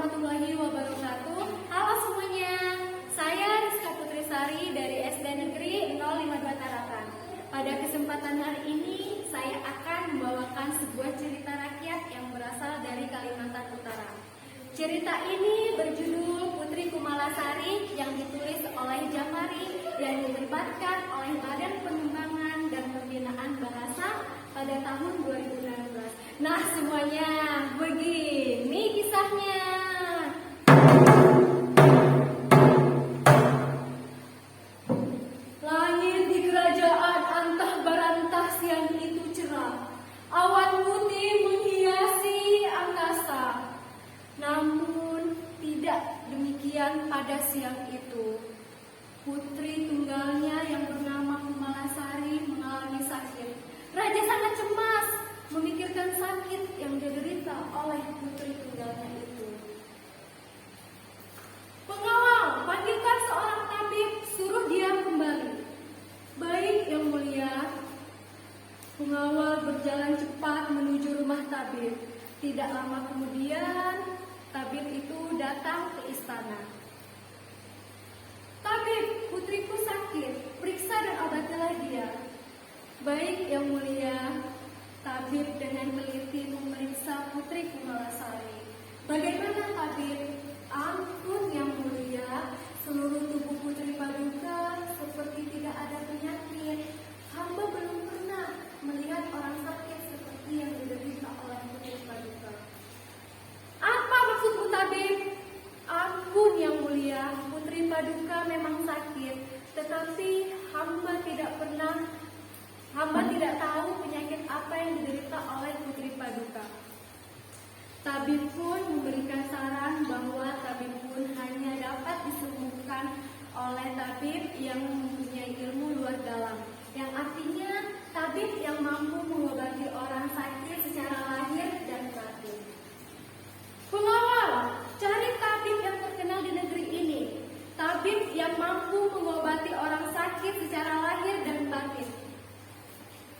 warahmatullahi wabarakatuh. Halo semuanya, saya Rizka Putri Sari dari SD Negeri 052 Tarakan. Pada kesempatan hari ini, saya akan membawakan sebuah cerita rakyat yang berasal dari Kalimantan Utara. Cerita ini berjudul Putri Kumalasari yang ditulis oleh Jamari dan dilibatkan oleh Badan Pengembangan dan Pembinaan Bahasa pada tahun 2016. Nah semuanya, begini kisahnya. Langit di kerajaan antah barantah siang itu cerah. Awan putih menghiasi angkasa. Namun tidak demikian pada siang itu. Putri tunggalnya yang bernama Kumalasari mengalami sakit. Raja sangat cemas memikirkan sakit yang diderita oleh putri tunggalnya itu. Pengawal, panggilkan seorang tabib, suruh dia kembali. Baik yang mulia. Pengawal berjalan cepat menuju rumah tabib. Tidak lama kemudian, tabib itu datang ke istana. Tabib, putriku sakit, periksa dan obatilah dia. Baik yang mulia. Tabib dengan teliti memeriksa Putri Kumalasari. Bagaimana tabib? Ampun yang mulia, seluruh tubuh Putri Paduka seperti tidak ada penyakit. Hamba belum pernah melihat orang sakit seperti yang diderita oleh Putri Paduka. Apa maksudmu tabib? Ampun yang mulia, Putri Paduka memang sakit, tetapi hamba tidak tahu penyakit apa yang diderita oleh Putri Paduka. Tabib pun memberikan saran bahwa tabib pun hanya dapat disembuhkan oleh tabib yang mempunyai ilmu luar dalam, yang artinya tabib yang mampu mengobati orang sakit secara lahir dan batin. Pengawal, cari tabib yang terkenal di negeri ini, tabib yang mampu mengobati orang sakit secara lahir dan batin.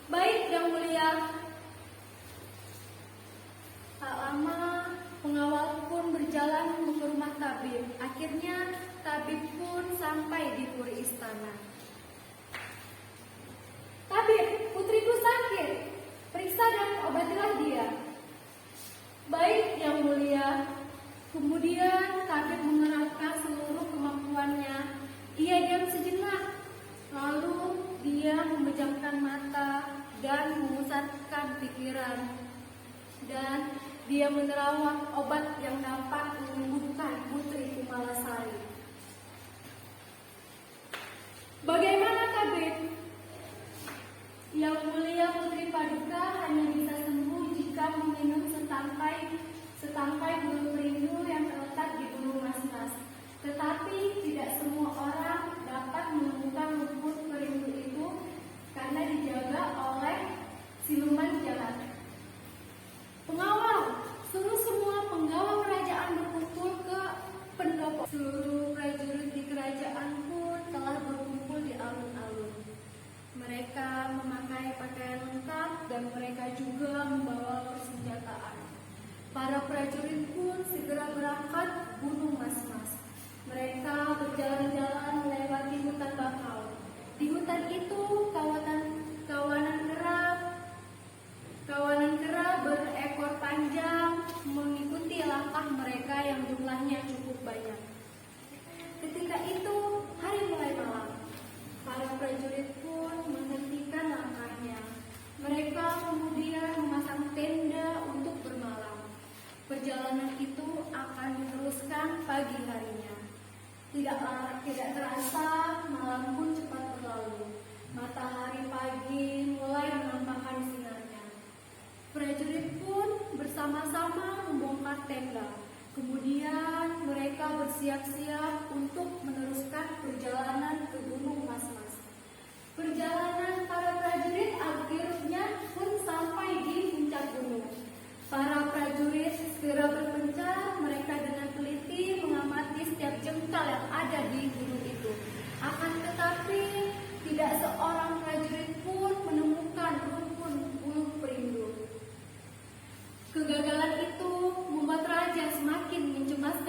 Baik yang mulia. Tak lama pengawal pun berjalan ke rumah tabib. Akhirnya tabib pun sampai di puri istana. Tabib, putriku sakit, periksa dan obatilah dia. Baik yang mulia. Kemudian tabib mengerahkan seluruh kemampuannya. Ia diam sejenak, lalu dia memejamkan mata dan memusatkan pikiran, dan dia menerawang obat yang dapat menyembuhkan Putri Kumalasari. Bagaimana tabib? Yang mulia, Putri Paduka hanya bisa sembuh jika meminum setangkai bulu perindu yang terletak di bulu mas-mas. Tetapi tidak semua orang dapat menemukan luput perindu itu karena dijaga oleh siluman jahat. Pengawal, suruh semua penggawa kerajaan berkumpul ke pendopo. Seluruh prajurit di kerajaan pun telah berkumpul di alun-alun. Mereka memakai pakaian lengkap dan mereka juga membawa persenjataan. Para prajurit pun segera berangkat ke Gunung Mas-mas. Mereka berjalan-jalan melewati hutan bakau. Di hutan itu kawanan kera berekor panjang mengikuti langkah mereka yang jumlahnya cukup banyak. Ketika itu hari mulai malam. Para prajurit pun menghentikan langkahnya. Mereka kemudian memasang tenda untuk bermalam. Perjalanan itu akan diteruskan pagi harinya. Tidak terasa, malam pun cepat berlalu. Matahari pagi mulai menampakkan sinarnya. Prajurit pun bersama-sama membongkar tenda. Kemudian mereka bersiap-siap untuk meneruskan perjalanan ke Gunung Mas-mas. Perjalanan para prajurit akhirnya pun sampai di puncak gunung. Para prajurit segera berpencar, mereka dengan teliti mengamati setiap jengkal yang ada di gunung itu. Akan tetapi, tidak seorang prajurit pun menemukan rumpun bulu perindu. Kegagalan itu membuat raja semakin mencemaskan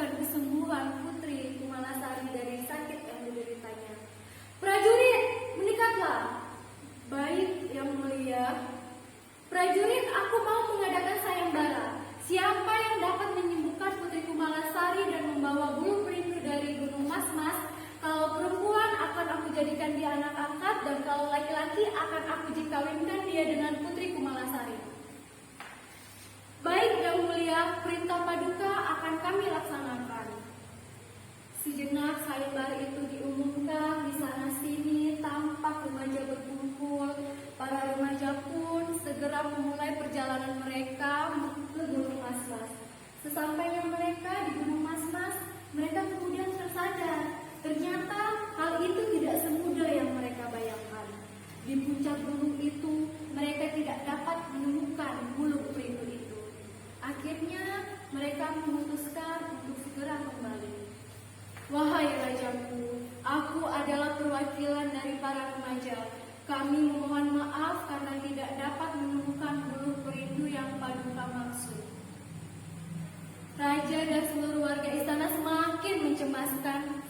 perintah paduka akan kami laksanakan. Sejenak sayembara itu diumumkan di sana sini, tampak remaja berkumpul. Para remaja pun segera memulai perjalanan mereka ke Gunung Masmas. Sesampainya mereka di Gunung Masmas, mereka kemudian tersadar ternyata hal itu tidak semudah yang mereka bayangkan. Di puncak gunung itu, mereka tidak dapat menemukan Bulu Perindu itu. Akhirnya, mereka memutuskan untuk segera kembali. Wahai rajaku, aku adalah perwakilan dari para remaja. Kami memohon maaf karena tidak dapat menemukan Bulu Perindu yang paduka maksud. Raja dan seluruh warga istana semakin mencemaskan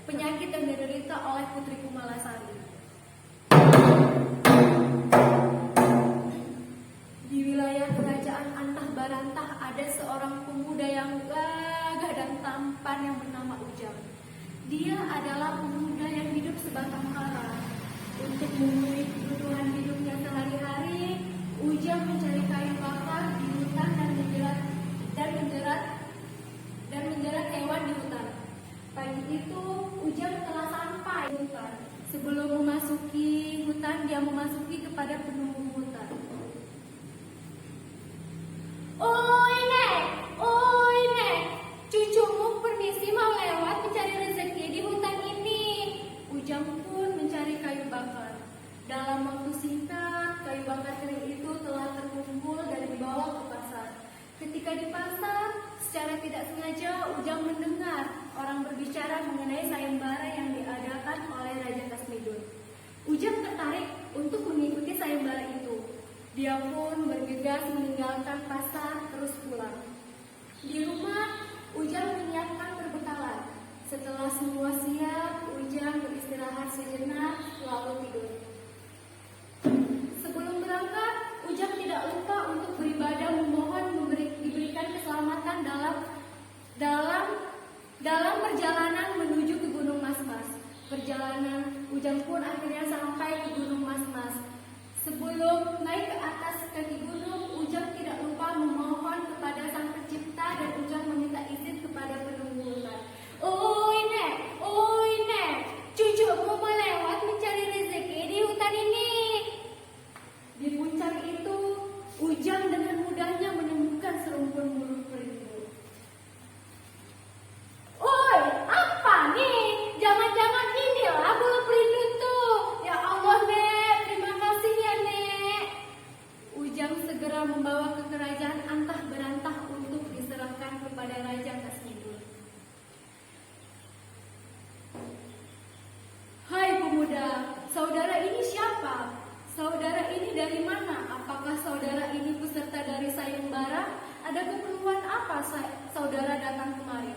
penyakit yang diderita oleh Putri Kumalasari. Di wilayah kerajaan Antah Barantah ada seorang pemuda yang gagah dan tampan yang bernama Ujang. Dia adalah pemuda yang hidup sebatang kara. Untuk memenuhi kebutuhan hidupnya sehari-hari, Ujang mencari kayu bakar di hutan dan menjerat hewan di hutan. Pagi itu, Ujang telah sampai di hutan. Sebelum memasuki hutan, dia memasuki kepada penunggu hutan. Oi Nek, cucumu permisi mau lewat mencari rezeki di hutan ini. Ujang pun mencari kayu bakar. Dalam waktu singkat, kayu bakar kering itu telah terkumpul dan dibawa ke pasar. Ketika di pasar, secara tidak sengaja Ujang mendengar orang berbicara mengenai sayembara yang diadakan oleh Raja Kasmidun. Ujang tertarik untuk mengikuti sayembara itu. Dia pun bergegas meninggalkan pasar terus pulang. Di rumah, Ujang menyiapkan perbekalan. Setelah semua siap, Ujang beristirahat sejenak lalu tidur. Sebelum berangkat, Ujang tidak lupa untuk beribadah memohon diberikan keselamatan dalam perjalanan menuju ke Gunung Masmas. Perjalanan Ujang pun akhirnya sampai ke Gunung Masmas. Sebelum naik ke atas kaki gunung, Ujang tidak lupa memohon kepada Sang Pencipta dan Ujang meminta izin kepada penunggu hutan. Oi Nek, cucumu mau lewat mencari rezeki di hutan ini. Di puncak itu, Ujang dengan mudahnya menemukan serumpun bulu perindu. Oi, apa nih? Jangan-jangan inilah bulu perindu tuh. Ya Allah, Nek, terima kasih ya, Nek. Ujang segera membawa ke kerajaan Antah Barantah untuk diserahkan kepada Raja Kasmidun. Hai pemuda, saudara ini siapa? Saudara ini dari mana? Apakah saudara ini peserta dari sayembara? Ada keperluan apa saudara datang kemari?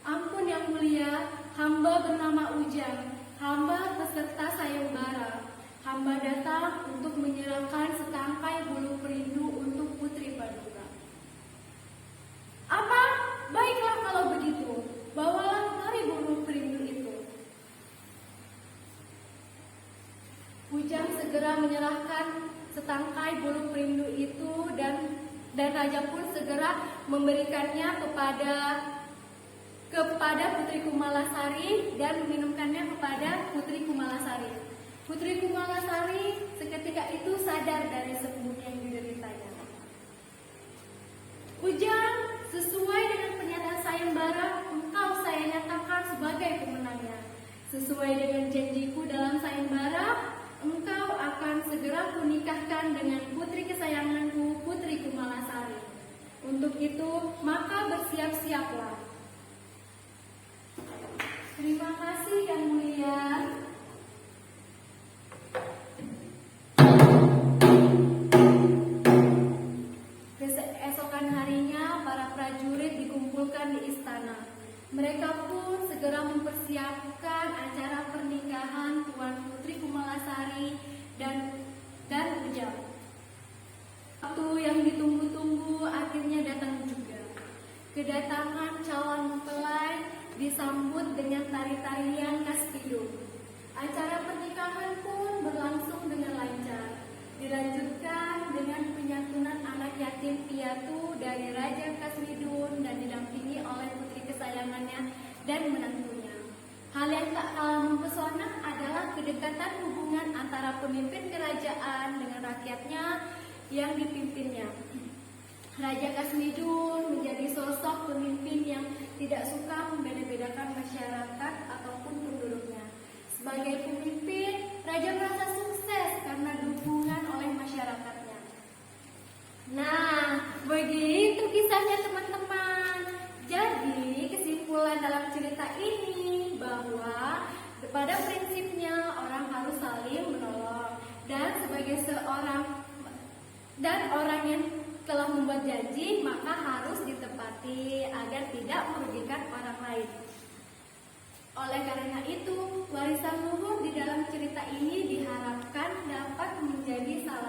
Ampun yang mulia, hamba bernama Ujang. Hamba peserta sayembara. Hamba datang untuk menyerahkan setangkai bulu perindu untuk Putri Paduka. Apa? Baiklah kalau begitu. Bawalah kemari bulu perindu itu. Ujang segera menyerahkan setangkai bulu perindu itu dan raja pun segera memberikannya kepada Putri Kumalasari dan meminumkannya kepada Putri Kumalasari. Putri Kumalasari seketika itu sadar dari sembuh yang dideritanya. Ujang, sesuai dengan pernyataan sayembara, engkau saya nyatakan sebagai pemenangnya. Sesuai dengan janjiku dalam sayembara, engkau akan segera kunikahkan dengan putri kesayanganku, Putri Kumalasari. Untuk itu, maka bersiap-siaplah. Terima kasih yang mulia. Keesokan harinya, para prajurit dikumpulkan di istana. Mereka pun segera mempersiapkan acara pernikahan Tuan Putri Kumalasari dan Ujang. Waktu yang ditunggu-tunggu akhirnya datang juga. Kedatangan calon mempelai disambut dengan tari-tarian khas Tidung. Acara pernikahan pun berlangsung dengan lancar. Dilanjutkan dengan penyantunan anak yatim piatu kedekatan hubungan antara pemimpin kerajaan dengan rakyatnya yang dipimpinnya. Raja Kasmidun menjadi sosok pemimpin yang tidak suka membeda-bedakan masyarakat ataupun penduduknya. Sebagai pemimpin, raja merasa sukses karena dukungan oleh masyarakatnya. Nah, begitu kisahnya teman-teman. Jadi, kesimpulan dalam cerita ini bahwa pada prinsipnya orang harus saling menolong dan orang yang telah membuat janji maka harus ditepati agar tidak merugikan orang lain. Oleh karena itu, warisan luhur di dalam cerita ini diharapkan dapat menjadi salah